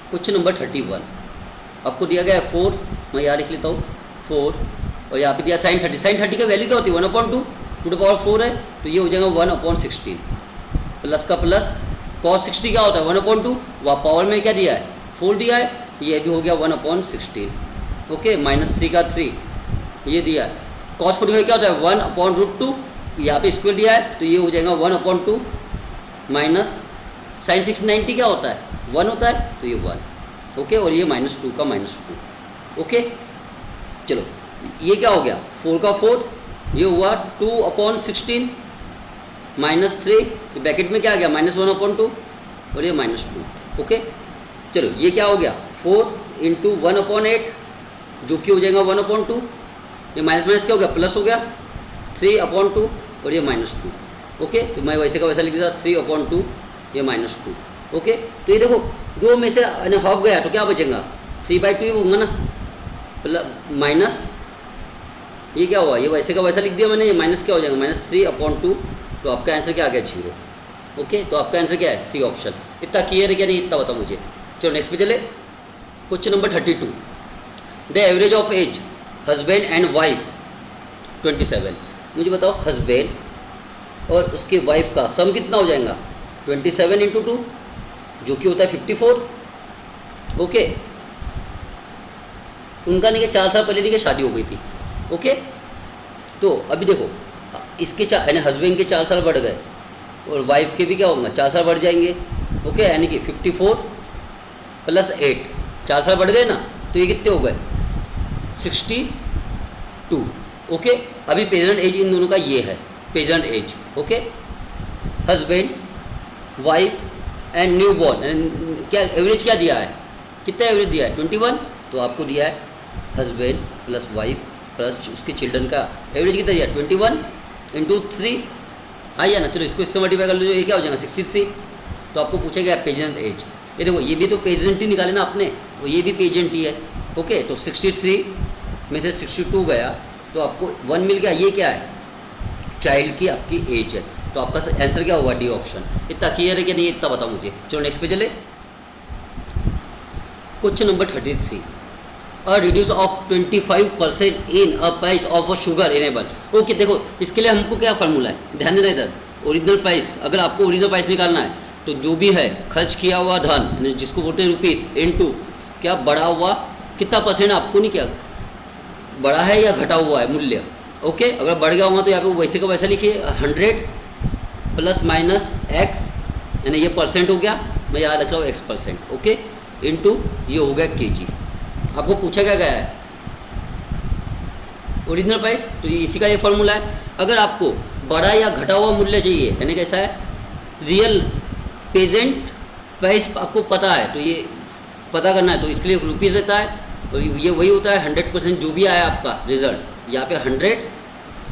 Question number 31 आपको दिया गया है 4, मैं यहाँ लिख लेता हूँ 4, और यहाँ पे दिया sin 30। sin 30 का वैल्यू क्या होती है 1/2, 2 है, तो ये हो जाएगा 1/16 प्लस का प्लस। cos 60 क्या होता है 1/2, वह पावर में क्या दिया है 4 दिया है, ये भी हो गया 1/16। ओके, -3 का 3 ये दिया है। cos 45 क्या होता है 1/√2, यहाँ पे स्क्वायर दिया है, तो ये हो जाएगा 1/2 माइनस sin 90 क्या होता है 1 होता है, तो ये 1। ओके, और ये -2 का -2। ओके, चलो ये क्या हो गया 4 का 4, ये हुआ 2/16 -3, ब्रैकेट में क्या आ गया -1/2 और ये -2। ओके, चलो ये क्या हो गया 4 × 1/8 जो कि हो जाएगा 1/2, ये माइनस क्या हो गया प्लस हो गया 3/2 और ये -2। ओके, तो मैं वैसे का वैसा लिख दिया 3/2 ये -2। ओके, तो ये देखो 2 में से हाफ गया तो क्या बचेगा 3/2 ही होगा ना, माइनस ये क्या हुआ ये वैसे का वैसा लिख दिया मैंने, ये माइनस क्या हो जाएगा -3/2, तो आपका आंसर क्या आ गया 0। ओके, तो आपका आंसर क्या है सी ऑप्शन। इतना क्लियर है क्या नहीं इतना बताओ मुझे। चलो नेक्स्ट पे चले, question number 32, the average of age husband and wife 27। मुझे बताओ हस्बैंड और उसके वाइफ का सम कितना हो जाएगा 27 × 2 जो कि होता है 54। ओके, उनका नहीं 4 साल पहले नहीं शादी हो गई थी। ओके, तो अभी देखो इसके यानी हस्बैंड के 4 साल बढ़ गए और वाइफ के भी क्या होगा 4 साल बढ़ जाएंगे। ओके, यानी कि 54 + 8 4 साल बढ़ गए ना, तो ये कितने हो गए 62। ओके, अभी प्रेजेंट एज इन दोनों का ये है present age. Okay, husband wife and newborn क्या एवरेज क्या दिया है, कितना एवरेज दिया है 21, तो आपको दिया है हस्बैंड प्लस वाइफ प्लस उसके चिल्ड्रन का एवरेज कितना दिया 21 × 3 हाँ या ना। चलो इसको इससे मल्टीप्लाई कर लो, ये क्या हो जाएगा 63। तो आपको पूछा गया प्रेजेंट एज, ये देखो ये भी तो प्रेजेंट ही निकाले ना आपने, और ये भी प्रेजेंट ही है। ओके, तो 63 में से 62 गया तो आपको 1 मिल गया, ये क्या है चाइल्ड की आपकी एज है, तो आपका आंसर क्या होगा डी ऑप्शन। इतना क्लियर है कि नहीं इतना बताओ मुझे। चलो नेक्स्ट पे चले, question number 33, a reduce of 25% in a price of a sugar enable. Okay, देखो इसके लिए हमको क्या फार्मूला है ध्यान देना इधर, ओरिजिनल प्राइस। अगर आपको ओरिजिनल प्राइस निकालना है तो जो भी है खर्च किया हुआ धन जिसको बोलते हैं रुपीस इनटू क्या बढ़ा हुआ कितना परसेंट, आपको नहीं क्या बढ़ा है या घटा हुआ है मूल्य। ओके, अगर बढ़ गया होगा तो यहाँ पे वैसे का वैसा लिखिए 100 ± x, यानी ये परसेंट हो गया, मैं यहाँ रख रहा हूँ x%। ओके, इनटू ये हो गया kg। आपको पूछा क्या गया है ओरिजिनल प्राइस, तो ये इसी का ये फॉर्मूला है। अगर आपको बढ़ा या घटा हुआ मूल्य चाहिए यानी कैसा है रियल प्रेजेंट प्राइस आपको पता है, तो ये पता करना है तो इसके लिए रुपीज़ रहता है, और ये वही होता है 100% जो भी आया आपका रिजल्ट, यहाँ पे 100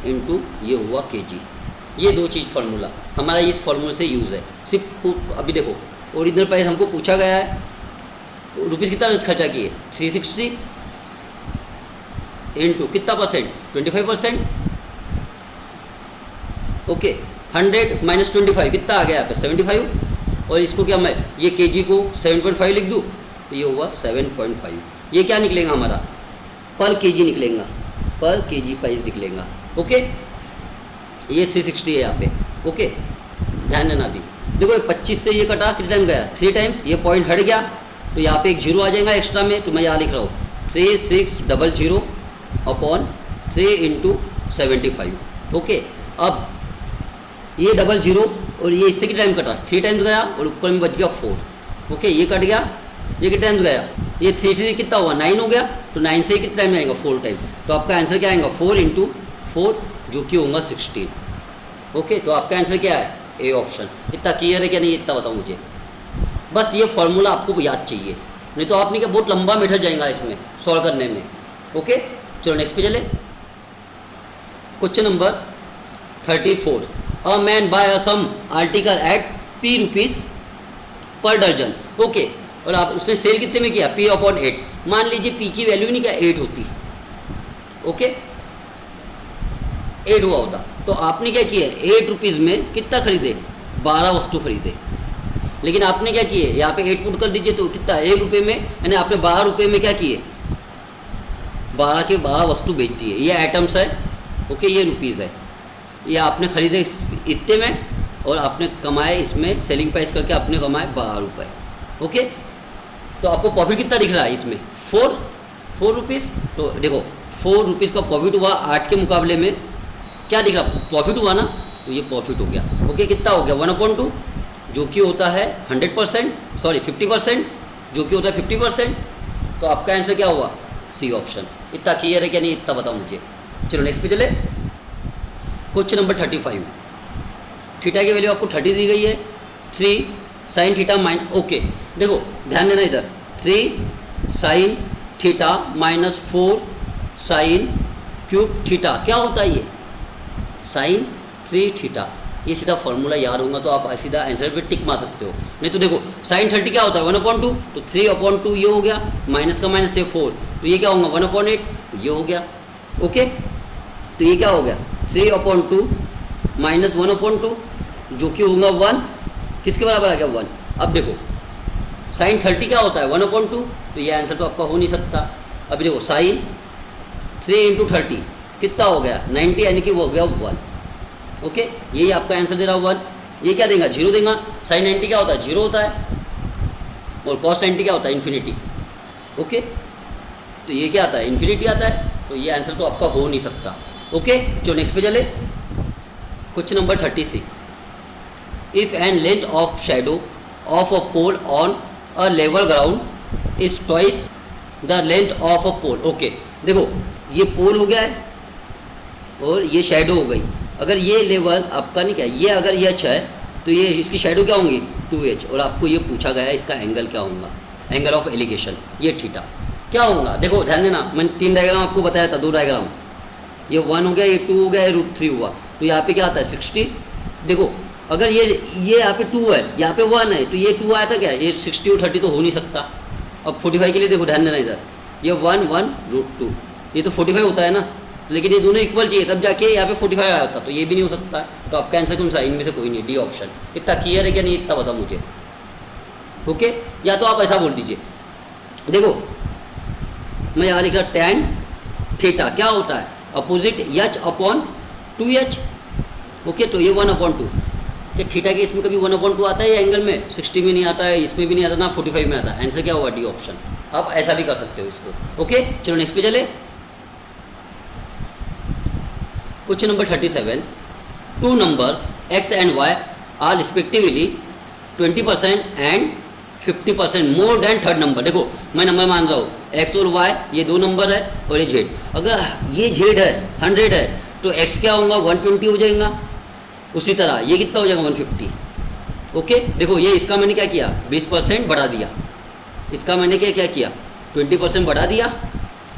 इनटू ये हुआ kg। ये 2 चीज़ फार्मूला हमारा इस फार्मूले से यूज़ है। सिर्फ अभी देखो ओरिजिनल प्राइस हमको पूछा गया है, रुपीज़ कितना खर्चा किए 360 इनटू कितना परसेंट 25%। ओके, 100 - 25 कितना आ गया यहाँ पे 75, और इसको क्या मैं ये kg को 7.5 लिख दूँ, तो ये हुआ 7.5। ये क्या निकलेगा हमारा पर kg निकलेगा, पर kg प्राइस निकलेगा। ओके, ये 360 है यहाँ पे। ओके, ध्यान देना। अभी देखो 25 से ये कटा कितने टाइम गया 3 टाइम्स, ये पॉइंट हट गया तो यहाँ पे एक 0 आ जाएगा एक्स्ट्रा में, तो मैं यहाँ लिख रहा हूँ 3600 अपॉन 3 × 75। ओके, अब ये 00 और ये इससे कितना टाइम कटा 3 टाइम्स गया और ऊपर में बच गया 4। ओके, ये कट गया, ये कितना टाइम्स गया ये 3 कितना हुआ 9 हो गया, तो 9 से कितना टाइम आएगा 4 टाइम्स, तो आपका आंसर क्या आएगा 4 × 4 जो कि होगा 16। ओके, तो आपका आंसर क्या है ए ऑप्शन। इतना क्लियर है क्या नहीं इतना बताओ मुझे। बस ये फॉर्मूला आपको याद चाहिए, नहीं तो आपने क्या बहुत लंबा मेथड जाएगा इसमें सॉल्व करने में। ओके, चलो नेक्स्ट पे चले, question number 34, a man buy a sum article at p rupees per दर्जन। ओके, और आप उसने सेल कितने में किया p/8। मान लीजिए p की वैल्यू नहीं क्या 8 होती। ओके, 8 हुआ होता, तो आपने क्या किया 8 रुपीज़ में कितना खरीदे 12 वस्तु खरीदे, लेकिन आपने क्या किए, यहाँ पे 8 पुट कर दीजिए तो कितना 1 रुपये में, यानी आपने 12 रुपये में क्या किए, 12 के 12 वस्तु बेच दी है। ये आइटम्स है, ओके, ये रुपीज़ है, ये आपने खरीदे इतने में और आपने कमाए इसमें सेलिंग प्राइस करके आपने कमाए 12 रुपये, ओके। तो आपको प्रॉफिट कितना दिख रहा है इसमें, 4 रुपीज़। तो देखो 4 रुपीज़ का प्रॉफिट हुआ, 8 के मुकाबले में क्या दिख रहा, प्रॉफिट हुआ ना, तो ये प्रॉफिट हो गया, ओके। कितना हो गया 1/2, जो कि होता है 100%, सॉरी 50%, जो कि होता है 50%। तो आपका आंसर क्या हुआ, सी ऑप्शन। इतना क्लियर है क्या नहीं, इतना बताओ मुझे। चलो नेक्स्ट पे चले, क्वेश्चन नंबर 35। थीटा की वैल्यू आपको 30 दी गई है, 3 साइन थीटा माइन, ओके। देखो ध्यान देना इधर, 3 sine theta minus 4 sine cube theta, क्या होता है ये, साइन 3 थीटा। ये सीधा फॉर्मूला याद होगा तो आप सीधा आंसर पे टिक मार सकते हो। नहीं तो देखो साइन 30 क्या होता है 1/2, तो 3/2 ये हो गया, माइनस का माइनस से 4, तो ये क्या होगा 1/8, तो ये हो गया, ओके। तो ये क्या हो गया 3/2 माइनस 1/2, जो कि होगा 1, किसके बराबर आ गया 1। अब देखो साइन 30 क्या होता है 1/2, तो ये आंसर तो आपका हो नहीं सकता। अभी देखो साइन 3 × 30 कितना हो गया 90, यानी कि वो हो गया 1, ओके। यही आपका आंसर दे रहा 1। ये क्या देगा 0 देगा, साइन 90 क्या होता है 0 होता है, और कॉस 90 क्या होता है इन्फिनिटी, ओके। तो ये क्या आता है इन्फिनिटी आता है, तो ये आंसर तो आपका हो नहीं सकता, ओके। चलो नेक्स्ट पे चले, question number 36। If an length of shadow of a pole on a level ground is twice the length of a pole, okay. देखो ये पोल हो गया है और ये शैडो हो गई। अगर ये लेवल आपका नहीं क्या, ये अगर ये अच्छा है तो ये इसकी शैडो क्या होंगी 2h, और आपको ये पूछा गया है इसका एंगल क्या होगा, एंगल ऑफ एलिगेशन, ये थीटा क्या होगा। देखो ध्यान देना, मैंने 3 डायग्राम आपको बताया था, 2 डायग्राम, ये 1 हो गया, ये 2 हो गया, ये √3 हुआ, तो यहाँ पे क्या आता है 60। देखो अगर ये यहाँ पे 2 है, यहाँ पे 1 है, तो ये 2 आया था क्या, ये 60 और 30 तो हो नहीं सकता। अब 45 के लिए देखो ध्यान देना इधर, ये 1 1 √2, ये तो 45 होता है ना, लेकिन ये दोनों इक्वल चाहिए तब जाके यहाँ पे 45 आया होता, तो ये भी नहीं हो सकता। तो आपका आंसर कौन सा, इनमें से कोई नहीं, डी ऑप्शन। इतना क्लियर है क्या नहीं, इतना बताओ मुझे, ओके। या तो आप ऐसा बोल दीजिए, देखो मैं यहाँ लिख रहा tan थीटा क्या होता है अपोजिट h/2h, ओके। तो ये 1/2, क्या थीटा के इसमें कभी 1/2 आता है या एंगल में 60 में नहीं आता है, इसमें भी नहीं आता ना 45 में आता है। आंसर क्या होगा डी ऑप्शन। आप ऐसा भी कर सकते हो इसको, ओके। चलो नेक्स्ट पे चले, question number 37। 2 number x and y are respectively 20% and 50% more than third number. देखो मैं नंबर मान रहा हूँ x और y, ये 2 नंबर है, और ये z। अगर ये z है 100 है तो x क्या होगा 120 हो जाएगा, उसी तरह ये कितना हो जाएगा 150, ओके। देखो ये इसका मैंने क्या किया 20% बढ़ा दिया, इसका मैंने क्या किया 20% बढ़ा दिया,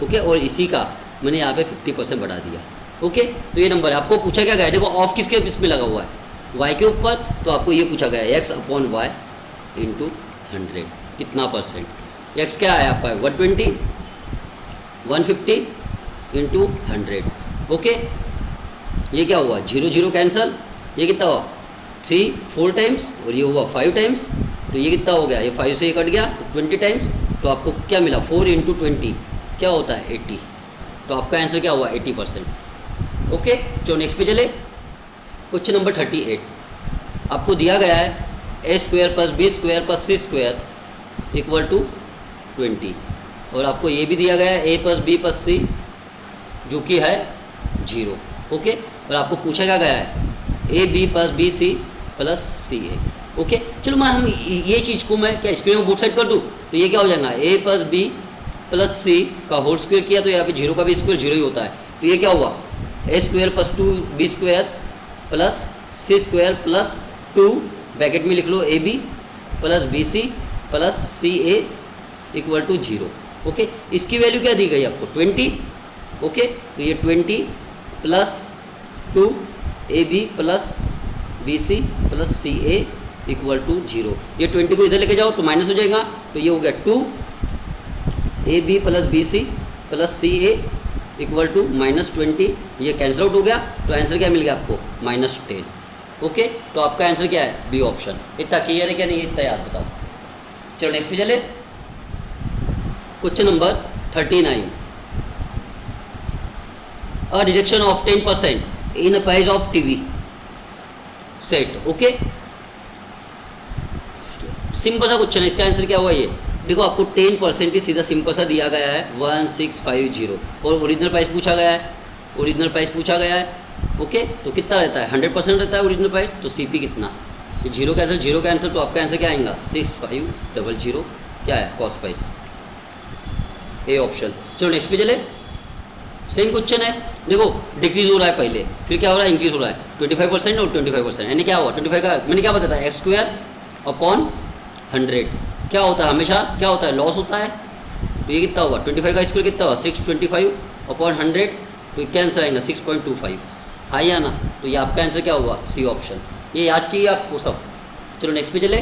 ओके, और इसी का मैंने यहाँ पे 50% बढ़ा दिया, ओके। तो ये नंबर है, आपको पूछा क्या गया, देखो ऑफ किसके इसमें लगा हुआ है y के ऊपर, तो आपको ये पूछा गया है x/y × 100 कितना परसेंट, x क्या है आपका 120, 150 × 100, ओके। ये क्या हुआ 0 0 कैंसल, ये कितना हुआ 3 4 टाइम्स, और ये हुआ 5 टाइम्स, तो ये कितना हो गया, ये 5 से ये कट गया तो 20 टाइम्स, तो आपको क्या मिला 4 × 20 क्या होता है 80, तो आपका आंसर क्या हुआ 80%, ओके। चलो नेक्स्ट पे चले, क्वेश्चन नंबर 38। आपको दिया गया है a² + b² + c² = 20, और आपको ये भी दिया गया है a + b + c जो कि है 0, ओके। और आपको पूछा क्या गया है ab + bc + ca, ओके। चलो मैं हम ये चीज़ को मैं क्या स्क्रीन में बोथ साइड कर दूँ, तो ये क्या हो जाएगा a + b + c का होल स्क्वायर किया तो यहाँ पे 0 का भी स्क्वायर 0 ही होता है, तो ये क्या हुआ a² + 2b² + c² + 2 ब्रैकेट में लिख लो ab + bc + ca = 0, ओके। इसकी वैल्यू क्या दी गई आपको 20, ओके। तो ये 20 + 2 ab + bc + ca = 0। ये 20 को इधर लेके जाओ तो माइनस हो जाएगा, तो ये हो गया 2 ab + bc + ca = -20, ये कैंसिल आउट हो गया, तो आंसर क्या मिल गया आपको -10, ओके, तो आपका आंसर क्या है? B option. इतना क्लियर है क्या नहीं? इतना याद बताओ। चलो नेक्स्ट पे चले। Question number 39, a deduction of 10% in a price of TV set. Okay, simple सा क्वेश्चन है, इसका आंसर क्या हुआ? ये देखो, आपको 10% ही सीधा सिंपल सा दिया गया है 1650 और ओरिजिनल प्राइस पूछा गया है, ओरिजिनल प्राइस पूछा गया है। ओके, तो कितना रहता है? 100% रहता है ओरिजिनल प्राइस, तो सीपी कितना? तो जीरो का आंसर, तो आपका आंसर क्या आएगा? 6500 क्या है? Cost price, A option. चलो नेक्स्ट पे चले। सेम क्वेश्चन है, देखो डिक्रीज हो रहा है पहले, फिर क्या हो रहा है? इंक्रीज हो रहा है 25% और 25%, यानी क्या हुआ? 25 का मैंने क्या बताया? एक्स स्क्वायर अपॉन 100 क्या होता है? हमेशा क्या होता है? लॉस होता है। तो ये कितना हुआ? 25 का स्क्वायर कितना हुआ? 625 अपॉन 100, तो क्या आंसर आएगा? 6.25। हाँ या ना? तो ये आपका आंसर क्या हुआ? C option. ये याद चाहिए आपको सब। चलो नेक्स्ट पे चले।